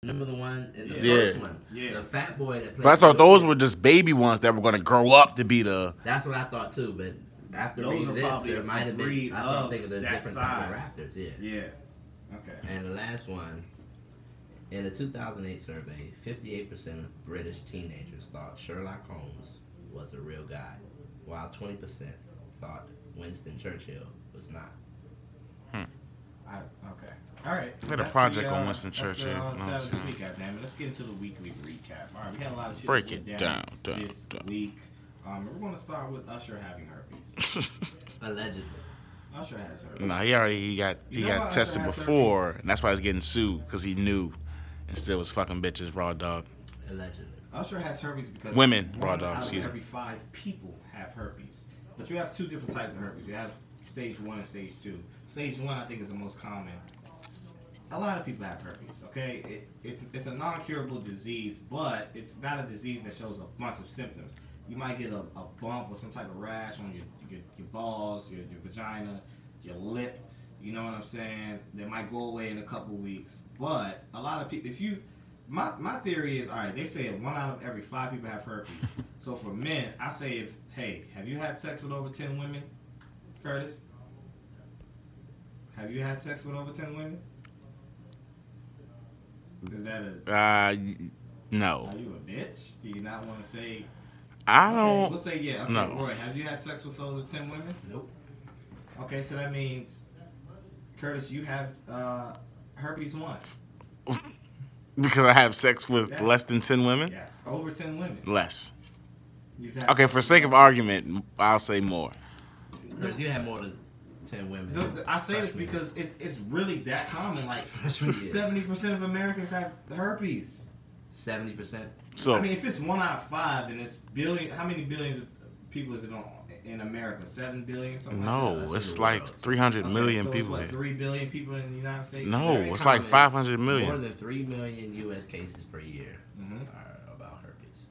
Remember the one in the Yeah. first one? Yeah. The fat boy that played. But I thought those were just baby ones that were going to grow up to be the. That's what I thought too, but after those reading this, there might have been. That's what I'm thinking. There's different type of raptors. Yeah. Yeah. Okay. And the last one, in a 2008 survey, 58% of British teenagers thought Sherlock Holmes was a real guy, while 20% thought Winston Churchill was not. Okay. All right. We had a project on Winston Churchill. Let's get into the weekly recap. All right, we had a lot of shit. Break it down. This week. We're going to start with Usher having herpes. Allegedly. Usher has herpes. No, he got tested before, and that's why he's getting sued because he knew, and still was fucking bitches raw dog. Allegedly. Usher has herpes because women raw dog. Out of every 5 people have herpes, but you have 2 different types of herpes. You have stage 1 and stage 2. Stage 1, I think, is the most common. A lot of people have herpes, okay? It's a non-curable disease, but it's not a disease that shows a bunch of symptoms. You might get a bump or some type of rash on your balls, your vagina, your lip, you know what I'm saying? That might go away in a couple weeks. But a lot of people, my theory is, all right, they say 1 out of every 5 people have herpes. So for men, I say have you had sex with over 10 women, Curtis? Have you had sex with over 10 women? Is that no. Are you a bitch? Do you not want to say? I don't. We'll say yeah. Okay, no. Roy, have you had sex with over 10 women? Nope. Okay, so that means, Curtis, you have herpes 1. Because I have sex with less than 10 women? Yes, over 10 women. Less. Okay, for sake of argument, I'll say more. You have more than 10 women. I say this because it's really that common. Like 70% of Americans have herpes. 70%. So I mean, if it's 1 out of 5, and it's billion, how many billions of people is it in America? 7 billion? No, like that? It's like 300 million so people. It's what, 3 billion people in the United States? No, it's like 500 million. More than 3 million U.S. cases per year are about herpes.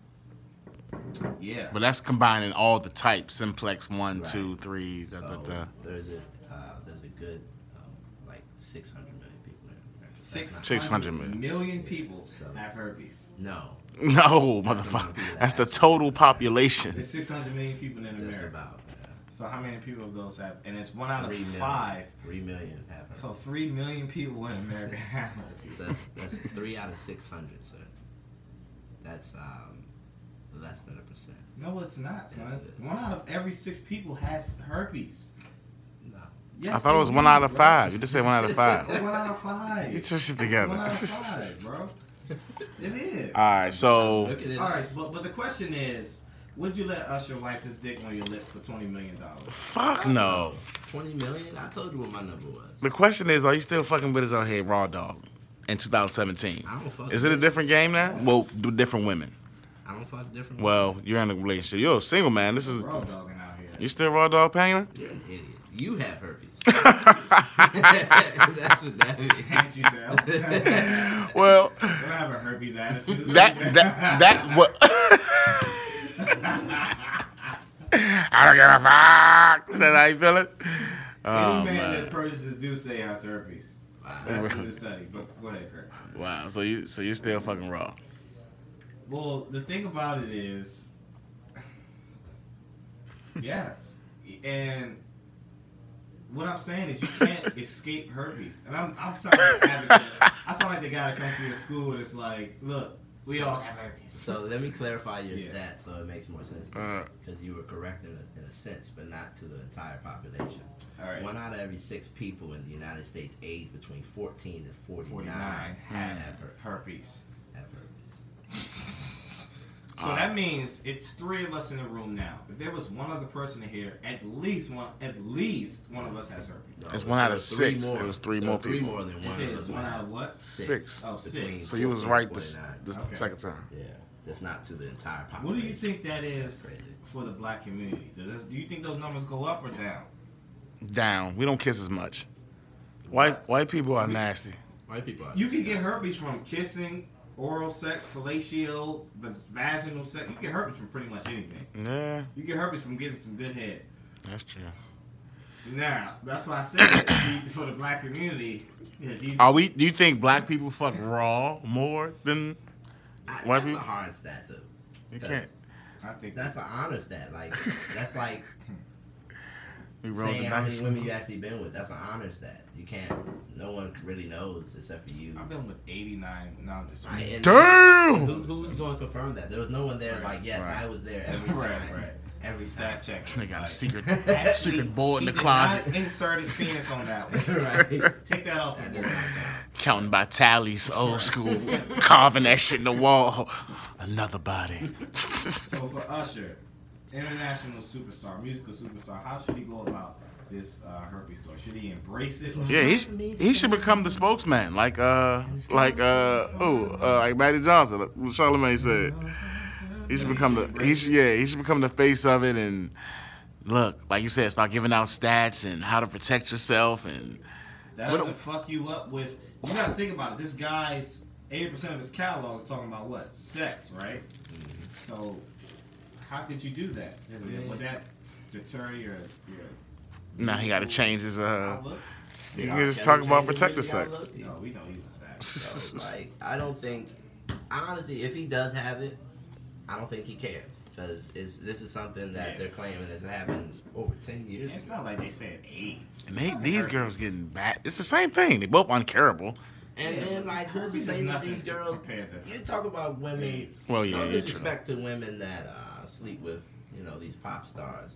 Yeah. But that's combining all the types: simplex 1, 2, 3. There's a good like 600 million people in America. 600 million people have herpes. No, motherfucker. That's the total population. There's 600 million people in America. About, yeah. So how many people of those have? And it's 1 out of 5. 3 million have herpes. So 3 million people in America have herpes. So that's 3 out of 600, sir. That's less than 1%. No, it's not, son. Yes, 1 out of every 6 people has herpes. No. Yes, I thought it was 1 out of 5. You just said 1 out of 5. 1 out of 5. Get your shit together. 1 out of 5, bro. It is. All right, so. All right, but the question is, would you let Usher wipe his dick on your lip for $20 million? Fuck no. 20 million? I told you what my number was. The question is, are you still fucking with us out here, raw dog, in 2017? I don't fuck. Is it a different game now? Well, different women. I don't fuck different. Well, you're in a relationship. You're a single man. This is. Raw dogging out here. You still raw dog painter? You're an idiot. You have herpes. That's what that is. Can't you tell? Well, you don't have a herpes attitude. That what? I don't give a fuck. Is that how you feel it? Any man that purchases do say has herpes. Wow. That's a new study. But go ahead, Kurt. Wow. So you're still fucking raw. Well, the thing about it is, yes, and what I'm saying is you can't escape herpes. And I'm sorry, I sound like the guy that comes to your school and it's like, look, we all have herpes. So let me clarify your stats so it makes more sense. Because you were correct in a sense, but not to the entire population. All right. 1 out of every 6 people in the United States aged between 14 and 49 have herpes. Have herpes. So that means it's 3 of us in the room now. If there was one other person in here, at least one of us has herpes. No, it's 1 out of 6. It was 3 more people. 3 more than 1. It was 1 out of what? 6. Oh, 6. So you was right the second time. Yeah, that's not to the entire population. What do you think that is for the black community? Do you think those numbers go up or down? Down. We don't kiss as much. White people are nasty. White people are. You can get herpes from kissing, oral sex, fellatio, vaginal sex. You get herpes from pretty much anything. Yeah. You get herpes from getting some good head. That's true. Now, that's why I said for the black community. Do you think black people fuck raw more than white people? That's a hard stat, though. You can't. I think that's an honest stat. Like, that's like saying how many women you actually been with. That's an honest stat. You can't. No one really knows except for you. I've been with 89. No, I'm just joking. Damn. Who's going to confirm that? There was no one there. Like, yes, I was there every time. Right. Every stat check. They got a secret board in the closet. Insert his penis on that one. Right. Take that off the board. Counting by tallies, old school, carving that shit in the wall. Another body. So for Usher, international superstar, musical superstar, how should he go about this herpes story? Should he embrace it? Yeah, he should become the spokesman, like Magic Johnson, what Charlamagne said. He should become he should become the face of it, and look, like you said, start giving out stats and how to protect yourself, and that doesn't fuck you up with. You gotta think about it. This guy's 80% of his catalog is talking about what? Sex, right? So how could you do that? Would that deter your Nah, he got to change his outlook? You can just talk about protective sex. No, we know he's a savage. So, like, I don't think, honestly, if he does have it, I don't think he cares, because this is something that they're claiming has happened over 10 years. It's not like they said AIDS. And these girls getting bad. It's the same thing. They both uncurable. And then, like, who's to say that these girls? You talk about women. Well, yeah, no disrespect to women that sleep with, these pop stars,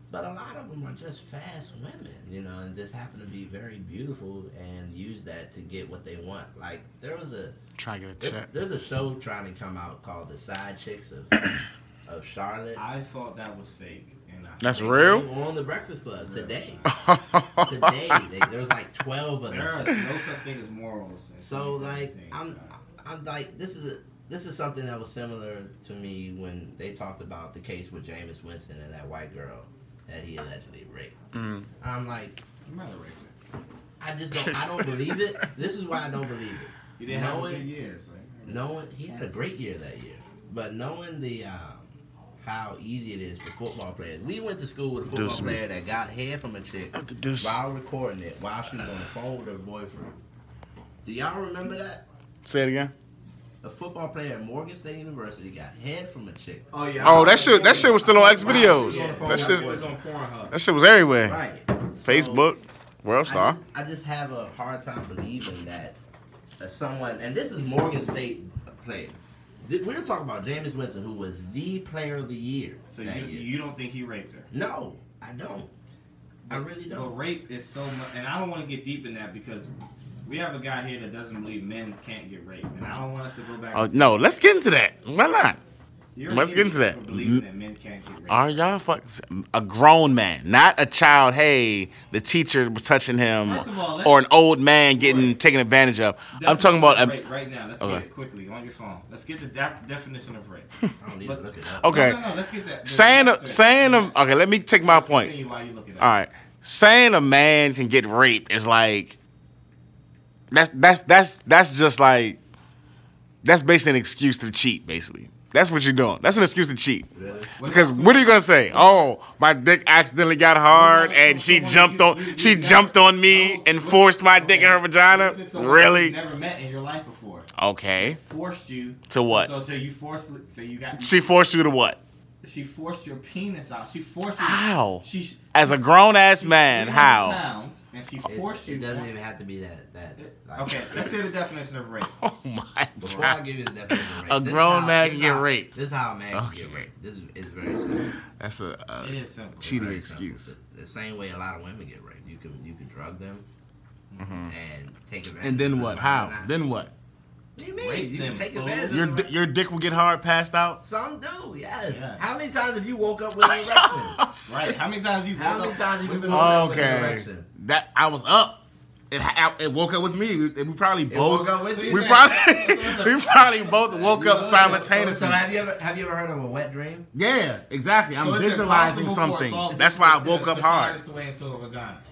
but a lot of them are just fast women, and just happen to be very beautiful and use that to get what they want. Like, there's a show trying to come out called The Side Chicks of Charlotte. I thought that was fake. That's real? On the Breakfast Club today. There was like 12 of them. There are no such thing as morals. So like, I'm like, this is something that was similar to me when they talked about the case with Jameis Winston and that white girl that he allegedly raped. I'm like, he might have raped her. I don't believe it. This is why I don't believe it. He didn't have a good year. He had a great year that year, but knowing the how easy it is for football players. We went to school with a football player that got hair from a chick while recording it, while she was on the phone with her boyfriend. Do y'all remember that? Say it again. A football player at Morgan State University got head from a chick. Oh yeah. Oh, that shit was still on X videos. That shit was everywhere. Right. Facebook, World Star. I just have a hard time believing that someone, and this is Morgan State player. We're talking about Jameis Winston, who was the player of the year. So you don't think he raped her? No, I don't. I really don't. But rape is so much, and I don't want to get deep in that because we have a guy here that doesn't believe men can't get raped, and I don't want us to go back. Oh no, let's get into that. Why not? Let's get into that. Believing that men can't get raped. Are y'all a grown man, not a child? Hey, the teacher was touching him, or an old man taken advantage of. I'm talking about rape right now. Let's get it quickly on your phone. Let's get the definition of rape. I don't need to look it up. Okay. No, let's get that. Saying okay, let me take my point. While you look it up. All right, saying a man can get raped is like that's just like that's basically an excuse to cheat, basically. That's what you're doing. That's an excuse to cheat. Really? Because what are you gonna say? Oh, my dick accidentally got hard and she jumped on me and forced my dick in her vagina. Really? Never met in your life before. Okay. Forced you to what? So you forced. So you got. She forced you to what? She forced your penis out. She forced you. How? As a grown ass man, how? Pounds, and she forced you. It doesn't even have to be that. Like, okay, let's hear the definition of rape. Oh my God. Before I give you the definition of rape, a grown man can get raped. This is how a man can get raped. This is very simple. That's it is simple. Cheating excuse. The same way a lot of women get raped. You can drug them and take advantage. And then what? How? Then what? What do you mean? You can take advantage. Your dick will get hard, passed out? Some do, yes. How many times have you woke up with an erection? Right. How many times you woke up with an erection? That I was up. It woke up with me. We probably both. Woke up with you? We probably both woke up simultaneously. So have you ever heard of a wet dream? Yeah, exactly. I'm visualizing something. That's why I woke up hard. Its way into a vagina.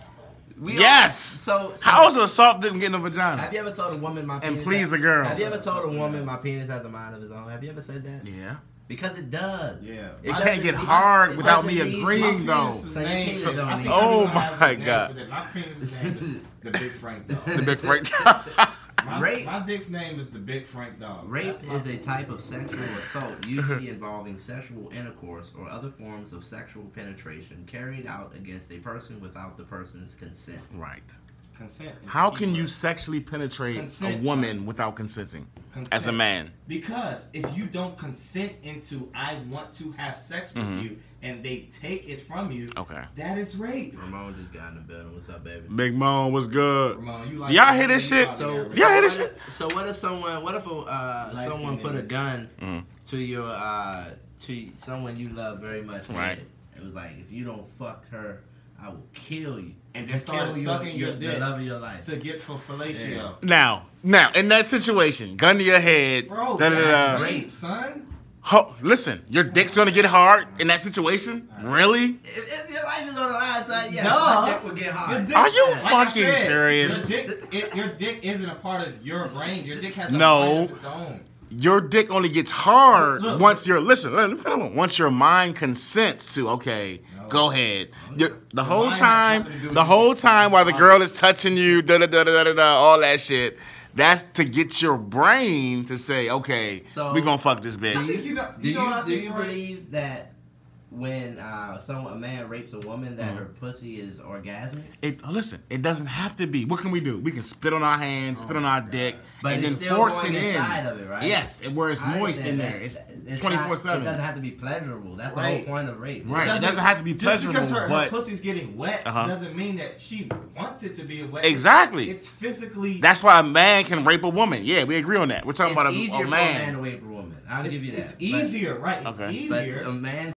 Yes. So how is a soft dick getting a vagina? Have you ever told a woman my penis? And please a girl. Have you ever told a woman my penis has a mind of its own? Have you ever said that? Yeah. Because it does. Yeah. It can't get hard without me agreeing, though. Oh my God. My penis' name is the Big Frank Dog. The Big Frank. My dick's name is the Big Frank Dog. Rape is a type of sexual assault usually involving sexual intercourse or other forms of sexual penetration carried out against a person without the person's consent. Right. Consent. How can you sexually penetrate a woman without consenting as a man? Because if you don't consent into I want to have sex with you and they take it from you, that is rape. Ramon just got in the building. What's up, baby? Big Moan, what's good? Ramon, you like y'all hear this shit? So what if someone put a gun to your to someone you love very much? Right. It was like, if you don't fuck her, I will kill you. And then started sucking your dick the love of your life to get for fellatio. Yeah. Now, in that situation, gun to your head. Bro, that's rape, son. Listen, your dick's gonna get hard in that situation? Really? If your life is on the line, son, your dick will get hard. Are you fucking serious? Your dick isn't a part of your brain. Your dick has a mind of its own. Your dick only gets hard once you're once your mind consents to go ahead. The whole time while the girl is touching you, all that shit. That's to get your brain to say, okay, we gonna fuck this bitch. Do you believe that when a man rapes a woman that her pussy is orgasmic? Listen, it doesn't have to be. What can we do? We can spit on our hands, spit on our dick, but and then still force it going in. Inside of it, right? Yes, where it's moist in there. It's 24/7. It doesn't have to be pleasurable. That's the whole point of rape. Right. It doesn't have to be pleasurable. Just because her pussy's getting wet doesn't mean that she wants it to be wet. Exactly. It's physically. That's why a man can rape a woman. Yeah, we agree on that. We're talking about a man. It's easier for a man to rape a woman. I'll give you that. It's easier, right? It's easier. But a man